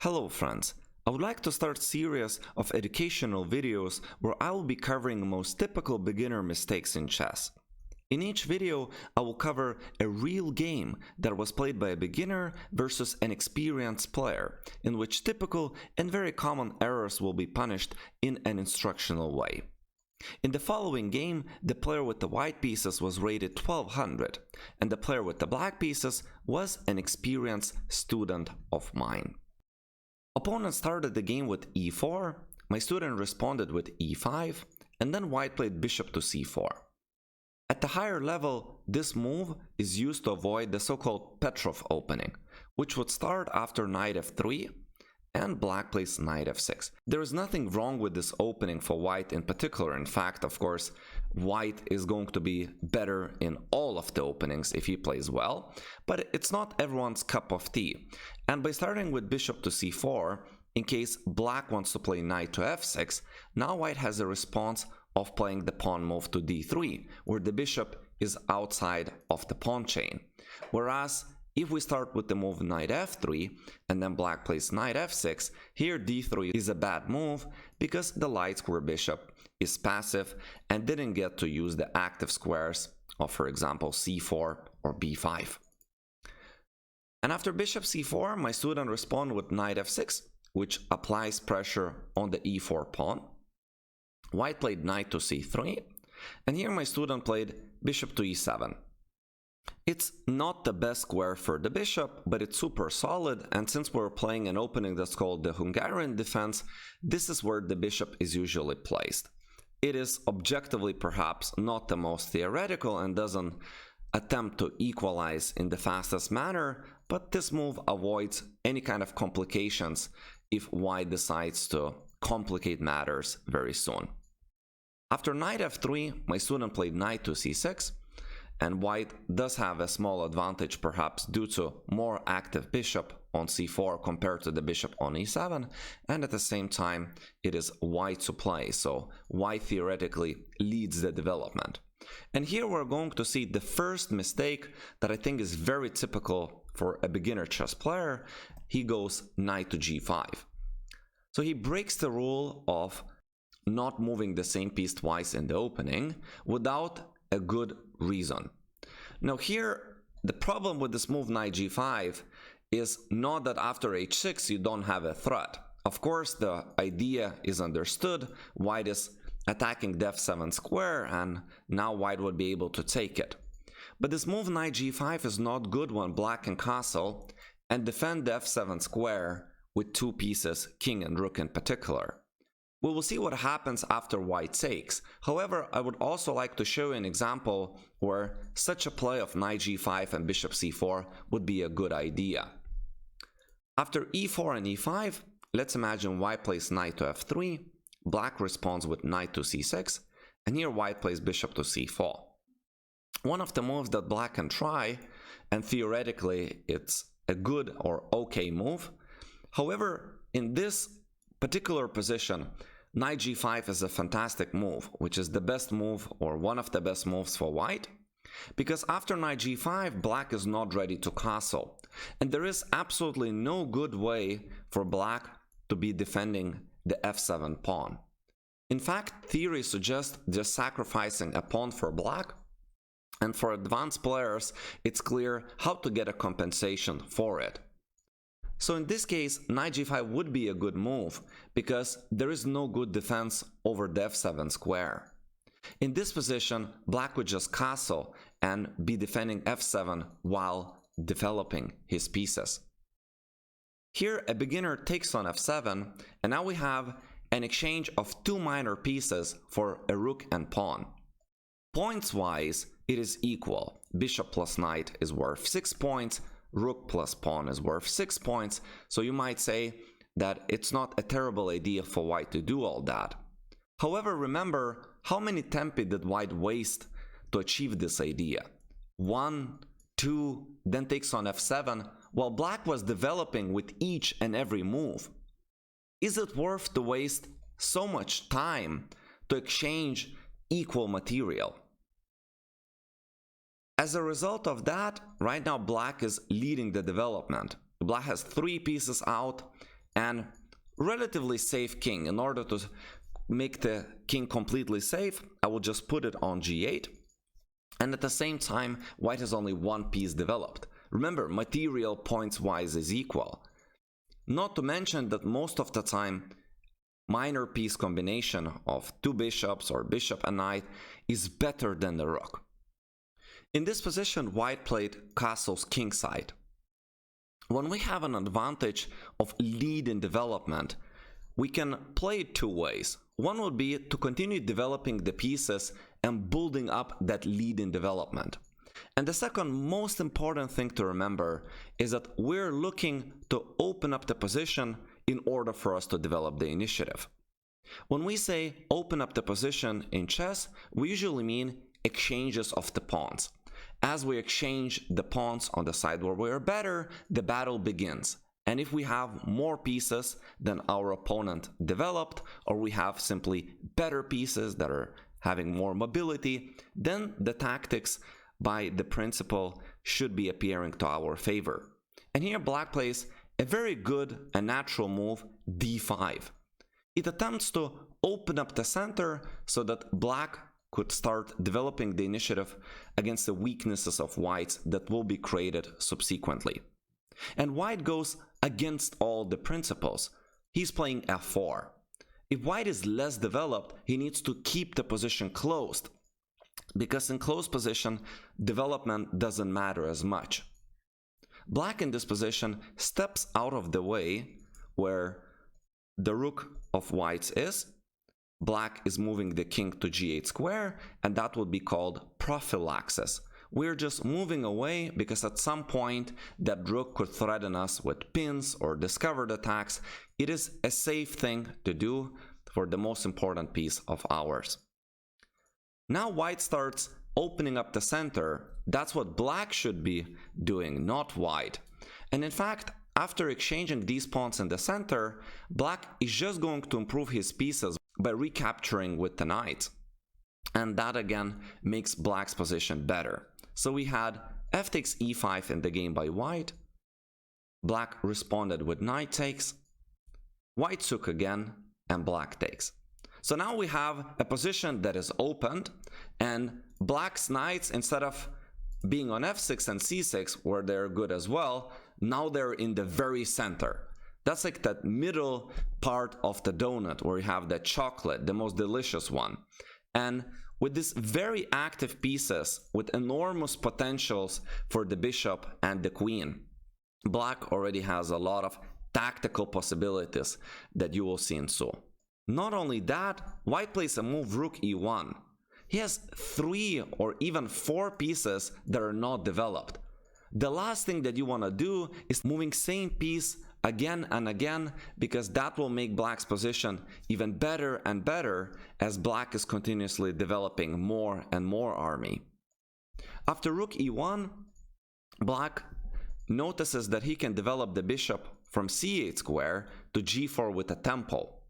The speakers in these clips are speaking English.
Hello friends, I would like to start a series of educational videos where I will be covering the most typical beginner mistakes in chess. In each video, I will cover a real game that was played by a beginner versus an experienced player, in which typical and very common errors will be punished in an instructional way. In the following game, the player with the white pieces was rated 1200, and the player with the black pieces was an experienced student of mine. Opponent started the game with e4, my student responded with e5, and then white played bishop to c4. At the higher level, this move is used to avoid the so-called Petrov opening, which would start after knight f3 and black plays knight f6. There is nothing wrong with this opening for white in particular. In fact, of course, white is going to be better in all of the openings if he plays well, but it's not everyone's cup of tea. And by starting with bishop to c4, in case black wants to play knight to f6, now white has a response of playing the pawn move to d3, where the bishop is outside of the pawn chain. Whereas if we start with the move knight f3 and then black plays knight f6, here d3 is a bad move because the light square bishop is passive and didn't get to use the active squares of, for example, c4 or b5. And after bishop c4, my student responded with knight f6, which applies pressure on the e4 pawn. White played knight to c3, and here my student played bishop to e7. It's not the best square for the bishop, but it's super solid, and since we're playing an opening that's called the Hungarian defense, this is where the bishop is usually placed. It is objectively perhaps not the most theoretical and doesn't attempt to equalize in the fastest manner, but this move avoids any kind of complications if white decides to complicate matters very soon. After knight f3, my student played knight to c6, and white does have a small advantage perhaps due to more active bishop on c4 compared to the bishop on e7, and at the same time it is white to play, so white theoretically leads the development. And here we're going to see the first mistake that I think is very typical for a beginner chess player. He goes knight to g5. So he breaks the rule of not moving the same piece twice in the opening without a good reason. Now here, the problem with this move knight g5 is not that after h6 you don't have a threat. Of course, the idea is understood. White is attacking the f7 square, and now white would be able to take it. But this move knight g5 is not good when black can castle and defend the f7 square with two pieces, king and rook in particular. We will see what happens after white takes. However, I would also like to show you an example where such a play of knight g5 and bishop c4 would be a good idea. After e4 and e5, let's imagine white plays knight to f3, black responds with knight to c6, and here white plays bishop to c4. One of the moves that black can try, and theoretically it's a good or okay move. However, in this particular position, knight g5 is a fantastic move, which is the best move or one of the best moves for white, because after knight g5, black is not ready to castle, and there is absolutely no good way for black to be defending the f7 pawn. In fact, theory suggests just sacrificing a pawn for black, and for advanced players, it's clear how to get a compensation for it. So in this case, knight g5 would be a good move, because there is no good defense over the f7 square. In this position, black would just castle and be defending f7 while developing his pieces. Here, a beginner takes on f7, and now we have an exchange of two minor pieces for a rook and pawn. Points-wise, it is equal. Bishop plus knight is worth 6 points, rook plus pawn is worth 6 points, so you might say that it's not a terrible idea for white to do all that. However, remember, how many tempi did white waste to achieve this idea? 1, 2, then takes on f7, while black was developing with each and every move. Is it worth to waste so much time to exchange equal material? As a result of that, right now black is leading the development. Black has 3 pieces out, and relatively safe king. In order to make the king completely safe, I will just put it on g8. And at the same time, white has only one piece developed. Remember, material points wise is equal. Not to mention that most of the time, minor piece combination of two bishops or bishop and knight is better than the rook. In this position, white played castles kingside. When we have an advantage of lead in development, we can play it two ways. One would be to continue developing the pieces and building up that lead in development. And the second most important thing to remember is that we're looking to open up the position in order for us to develop the initiative. When we say open up the position in chess, we usually mean exchanges of the pawns. As we exchange the pawns on the side where we are better, the battle begins. And if we have more pieces than our opponent developed, or we have simply better pieces that are having more mobility, then the tactics by the principle should be appearing to our favor. And here black plays a very good and natural move, d5. It attempts to open up the center so that black could start developing the initiative against the weaknesses of whites that will be created subsequently. And white goes against all the principles. He's playing f4. If white is less developed, he needs to keep the position closed, because in closed position, development doesn't matter as much. Black in this position steps out of the way where the rook of whites is. Black is moving the king to g8 square, and that would be called prophylaxis. We're just moving away because at some point that rook could threaten us with pins or discovered attacks. It is a safe thing to do for the most important piece of ours. Now white starts opening up the center. That's what black should be doing, not white. And in fact, after exchanging these pawns in the center, black is just going to improve his pieces by recapturing with the knight. And that again makes black's position better. So we had f takes e5 in the game by white. Black responded with knight takes. White took again, and black takes. So now we have a position that is opened, and black's knights, instead of being on f6 and c6, where they're good as well, now they're in the very center. That's like that middle part of the donut where you have the chocolate, the most delicious one. And with these very active pieces with enormous potentials for the bishop and the queen, black already has a lot of tactical possibilities that you will see in so. Not only that, white plays a move rook e1. He has 3 or even 4 pieces that are not developed. The last thing that you want to do is moving same piece again and again, because that will make black's position even better and better as black is continuously developing more and more army. After rook e1, black notices that he can develop the bishop from c8 square to g4 with a temple.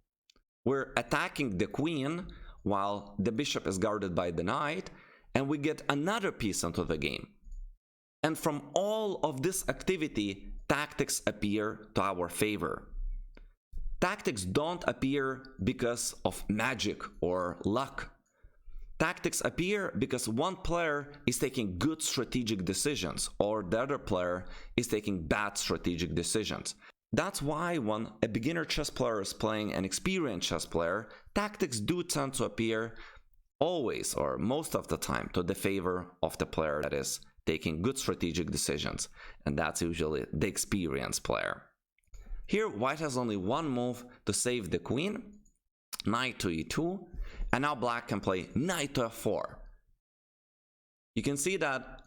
We're attacking the queen while the bishop is guarded by the knight, and we get another piece into the game. And from all of this activity, tactics appear to our favor. Tactics don't appear because of magic or luck. Tactics appear because one player is taking good strategic decisions, or the other player is taking bad strategic decisions. That's why when a beginner chess player is playing an experienced chess player, tactics do tend to appear always or most of the time to the favor of the player that is taking good strategic decisions, and that's usually the experienced player. Here white has only one move to save the queen, knight to e2, and now black can play knight to f4. You can see that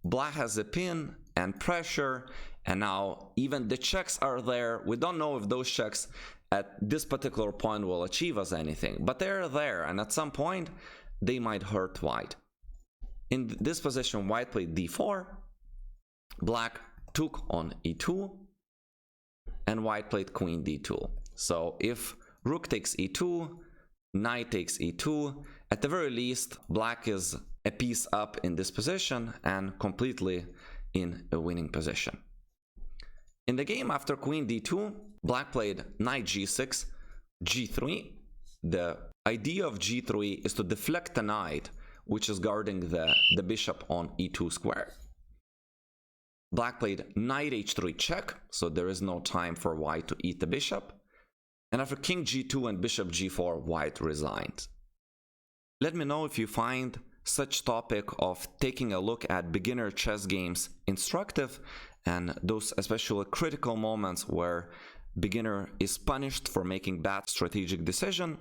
black has a pin and pressure, and now even the checks are there. We don't know if those checks at this particular point will achieve us anything, but they're there, and at some point they might hurt white. In this position, white played d4, black took on e2, and white played queen d2. So if rook takes e2, knight takes e2, at the very least, black is a piece up in this position and completely in a winning position. In the game after queen d2, Black played knight g6, g3. The idea of g3 is to deflect the knight, which is guarding the bishop on e2 square. Black played knight h3 check, so there is no time for white to eat the bishop. And after king g2 and bishop g4, white resigned. Let me know if you find such topic of taking a look at beginner chess games instructive, and those especially critical moments where beginner is punished for making bad strategic decision.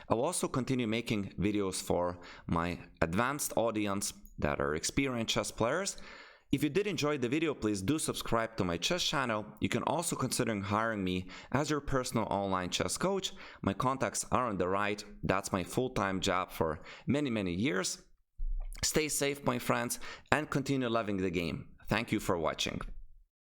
I will also continue making videos for my advanced audience that are experienced chess players. If you did enjoy the video, please do subscribe to my chess channel. You can also consider hiring me as your personal online chess coach. My contacts are on the right. That's my full-time job for many years. Stay safe, my friends, and continue loving the game. Thank you for watching.